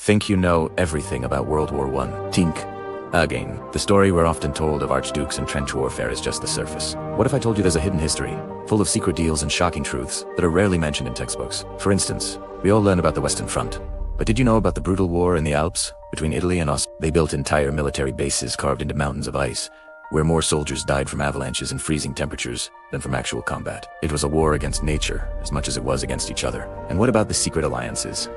think you know everything about World War I. Tink. Again, the story we're often told of archdukes and trench warfare is just the surface. What if I told you there's a hidden history, full of secret deals and shocking truths that are rarely mentioned in textbooks? For instance, we all learn about the Western Front. But did you know about the brutal war in the Alps between Italy and Austria? They built entire military bases carved into mountains of ice, where more soldiers died from avalanches and freezing temperatures than from actual combat. It was a war against nature as much as it was against each other. And what about the secret alliances?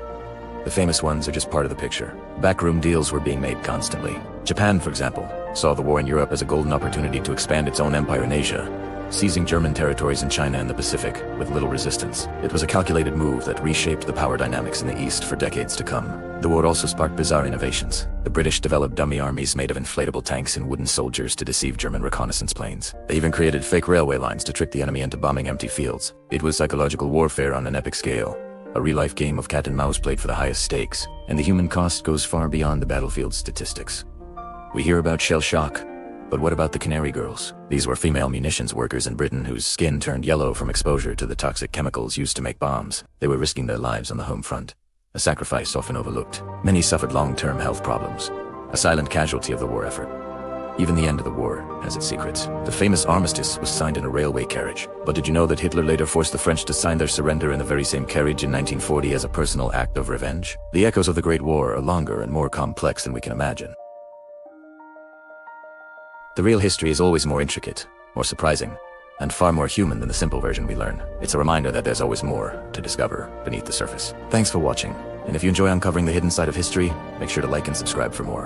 The famous ones are just part of the picture. Backroom deals were being made constantly. Japan, for example, saw the war in Europe as a golden opportunity to expand its own empire in Asia, seizing German territories in China and the Pacific with little resistance. It was a calculated move that reshaped the power dynamics in the East for decades to come. The war also sparked bizarre innovations. The British developed dummy armies made of inflatable tanks and wooden soldiers to deceive German reconnaissance planes. They even created fake railway lines to trick the enemy into bombing empty fields. It was psychological warfare on an epic scale. A real-life game of cat and mouse played for the highest stakes, and the human cost goes far beyond the battlefield statistics. We hear about shell shock, but what about the Canary Girls? These were female munitions workers in Britain whose skin turned yellow from exposure to the toxic chemicals used to make bombs. They were risking their lives on the home front, a sacrifice often overlooked. Many suffered long-term health problems, a silent casualty of the war effort. Even the end of the war has its secrets. The famous armistice was signed in a railway carriage. But did you know that Hitler later forced the French to sign their surrender in the very same carriage in 1940 as a personal act of revenge? The echoes of the Great War are longer and more complex than we can imagine. The real history is always more intricate, more surprising, and far more human than the simple version we learn. It's a reminder that there's always more to discover beneath the surface. Thanks for watching, and if you enjoy uncovering the hidden side of history, make sure to like and subscribe for more.